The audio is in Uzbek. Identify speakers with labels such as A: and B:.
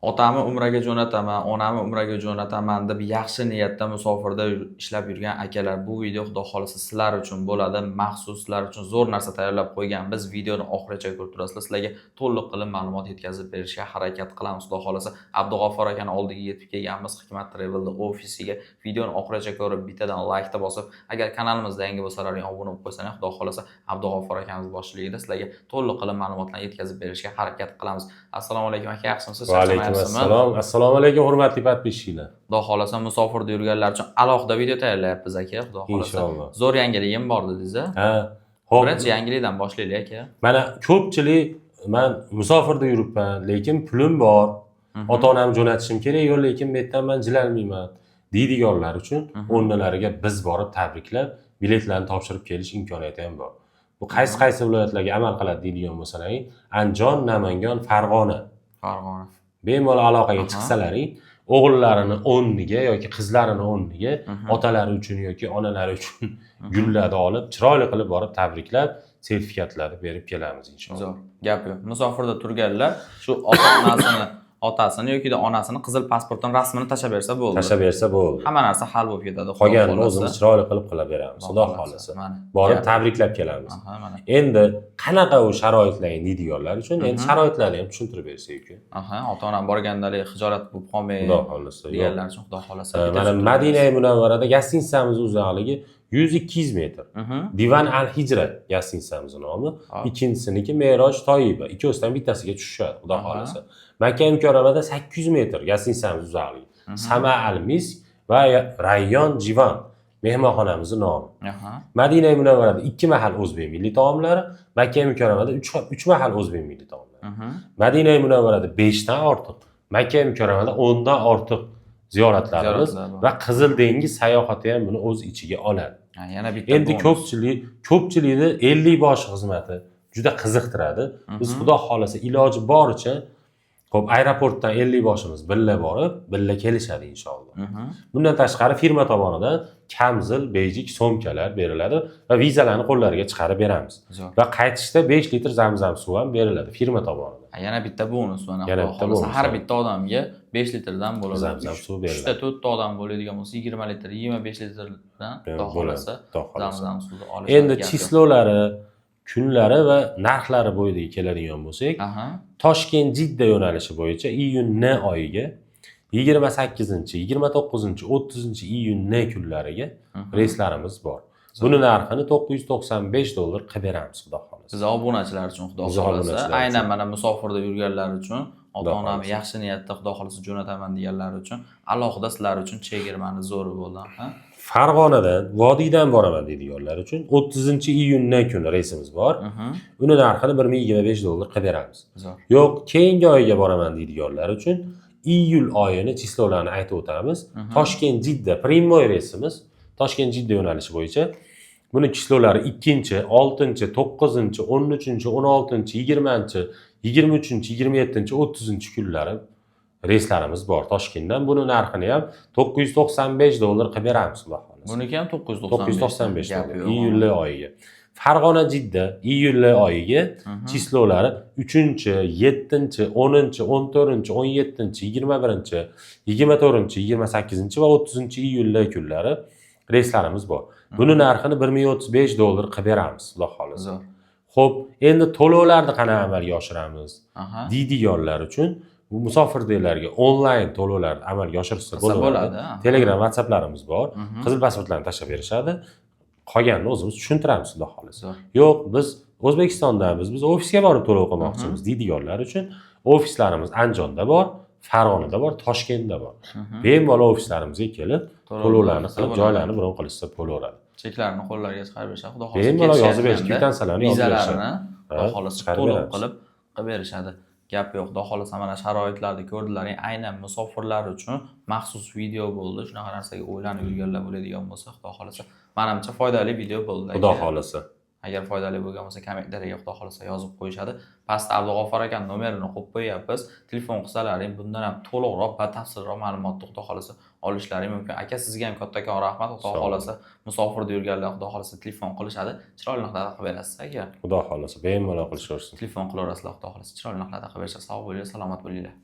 A: otamni umraga jo'nataman, onamni umraga jo'nataman deb yaxshi niyatda musofirda ishlab yurgan akalar, bu video xudo xolasa sizlar uchun bo'ladi. Maxsus sizlar uchun zo'r narsa tayyorlab qo'ygan. Biz videoni oxirigacha ko'rib turasizlar. Sizlarga to'liq qilib ma'lumot yetkazib berishga harakat qilamiz. Xudo xolasa Abdug'offor akani oldiga yetib kelganmiz Hikmat Travel'da ofisiga. Videoni oxirigacha ko'rib, bittadan like bosib, agar kanalimizda yangi bo'lsalaring obuna bo'lib qo'ysangiz, xudo xolasa Abdug'offor akamiz boshchiligida sizlarga to'liq qilib ma'lumotlarni yetkazib berishga harakat qilamiz. Assalomu alaykum aka, yaxshimisiz?
B: Assalom. Assalomu alaykum hurmatli podpishchilar.
A: Xudo xolasa musofirda yurganlar uchun alohida video tayyorlayapmiz aka. Xudo xolasa.
B: Inshaalloh.
A: Zo'r yangiligim bor dedingiz-a?
B: Ha. Xo'p.
A: Birinchi yangilikdan boshlaylik aka.
B: Mana ko'pchilik men musofirda yuribman, lekin pulim bor. Ota-onam jo'natishim kerak, yo'q lekin men yerdan men jilolmayman deydiganlar uchun o'rnalariga biz borib tabriklab, biletlarni topshirib kelish imkoniyati ham bor. Bu qaysi viloyatlarga amal qiladi deydigan bo'lsalaring, Andijon, Namangan, Farg'ona. Bemalol aloqaga chiqsalaring, o'g'illarini o'rniga yoki qizlarini o'rniga otalari uchun yoki onalari uchun gullarni olib, chiroyli qilib borib tabriklab, sertifikatlarni berib kelamiz inshaalloh.
A: Zo'r. Gap yo'q. Musofirda turganlar shu otasini yoki onasini qizil pasportdan rasmini tashlab bersa bo'ldi.
B: Tashlab bersa bo'ldi.
A: Hamma narsa hal bo'lib ketadi.
B: Qolganini o'zimiz chiroyli qilib beramiz. Xudo xolasa. Borib tabriklab kelamiz. Endi qanaqa u sharoitlar deydiganlar uchun endi sharoitlarni ham tushuntirib bersak-ku.
A: Ota-onam borgandalik xijolat bo'lib qolmaydi.
B: Xudo xolasa.
A: Deganlar uchun Xudo xolasa.
B: Mana Madina Munavvarada gastitsamiz uzoqligi 100-200 metr. Divan al-Hijra gastitsamiz nomi. Ikkinchisiniki Meroj Toyiba. Ikkosidan bittasiga tushadi, Xudo xolasa. Makka Mukarramada 800 metr gastitsamiz uzoqligi. Sama al-Misk va Rayyon Jivan mehmonxonamizning nomi. Madina Munavvarada 2 mahal o'zbek milliy taomlari, Makka Mukarramada 3 mahal o'zbek milliy taomlari. Madina Munavvarada 5 dan ortiq, Makka Mukarramada 10 dan ortiq ziyoratlarimiz va Qizil dengiz sayohati ham buni o'z ichiga oladi.
A: Yana bitta
B: endi ko'pchilikni 50 bosh xizmati juda qiziqtiradi. Biz xudo xolasa iloji boricha xo'p, aeroportdan 50 boshimiz billa borib, billa kelishadi inshaalloh. Bundan tashqari firma tomonidan kamzil, bejik so'mkalar beriladi va vizalarni qo'llariga chiqarib beramiz. Va qaytishda 5 litr zamzam suv ham beriladi firma tomonidan.
A: Yana bitta bonus mana xudo xolasa har bitta odamga 5 litrdan bo'ladi.
B: Zamzam suv beriladi.
A: 4 ta odam bo'ladigan bo'lsa 20 litr, 25 litrdan xudo xolasa zamzam suvni olish.
B: Endi chislolari, kunlari va narxlari bo'yicha keladigan bo'lsak, Toshkent Jidda yo'nalishi bo'yicha iyun oyiga 28, 29, 30 iyun kunlariga reyslarimiz bor. Buni narxini $995 qilib beramiz xudo xolasa.
A: Siz obunachilar uchun xudo xolasa, aynan mana musofirda yurganlar uchun, ota-onam yaxshi niyatda xudo xolasa jo'nataman deganlar uchun, alohida sizlar uchun chegirmani zo'ri bo'ldi,
B: Farg'onadan, Vodiydan boraman deydiganlar uchun 30 iyun kuni reysimiz bor. Uni narxini $1025 qilib beramiz. Yo'q, keyingi oyga boraman deydiganlar uchun iyul oyini chislolarini aytib o'tamiz. Toshkent Jidda primoy reysimiz, Toshkent Jidda yo'nalishi bo'yicha buni chislolari 2, 6, 9, 13, 16, 20, 23, 27, 30 kunlari reyslarimiz bor Toshkentdan. Buni narxini ham $995 qilib beramiz xudo xolasa.
A: Buniki ham $995
B: iyul oyiga. Farg'ona Jidda iyul oyiga chislolari 3, 7, 10, 14, 17, 21, 24, 28 va 30 iyul kunlari reyslarimiz bor. Buni narxini $1035 qilib beramiz xudo xolasa. Xo'p, endi to'lovlarni qanday amalga oshiramiz deydiganlar uchun bu musofirdalarga onlayn to'lovlarni amalga oshirsa bo'ladi. Telegram, WhatsApplarimiz bor. Qizil pasportlarni tashlab berishadi. Qolganini o'zimiz tushuntiramiz xudo xolasa. Yo'q, biz O'zbekistondamiz, biz ofisga borib to'lov qilmoqchimiz deydiganlar uchun ofislarimiz Andijonda bor, Farg'onada bor, Toshkentda bor. Bemalol ofislarimizga kelib, to'lovlarni qilib, joylarni bron qilishsa bo'laveradi.
A: Cheklarni qo'llariga chiqarib berishadi. Xudo xolasa
B: bemalol yozib berish, kvitansiyalarni yozib berishadi.
A: Xudo xolasa to'lov qilib berishadi. Gap yo'q, xudo xolasa mana sharoitlarni ko'rdilaring, aynan musofirlar uchun maxsus video bo'ldi. Shunaqa narsaga o'ylanib yurganlar bo'ladigan bo'lsa, xudo xolasa, menimcha foydali video bo'ldi.
B: Xudo xolasa.
A: Agar foydali bo'lgan bo'lsa, kommentariyaga xudo xolasa yozib qo'yishadi. Pastda Abdug'offor aka nomerini qo'yib qo'yapmiz. Telefon qilsalaring, bundan ham to'liqroq va tafsilroq ma'lumotni xudo xolasa olishlari mumkin. Aka, sizga ham kattakon rahmat. Xudo xolasa, musofirda yurganlar xudo xolasa telefon qilishadi. Chiroyli narxlarda qilib berasiz aka.
B: Xudo xolasa, bemalol qilishaversin.
A: Telefon qilaverasizlar, xudo xolasa. Chiroyli narxlarda qilib berasiz. Sog' bo'linglar, salomat bo'linglar.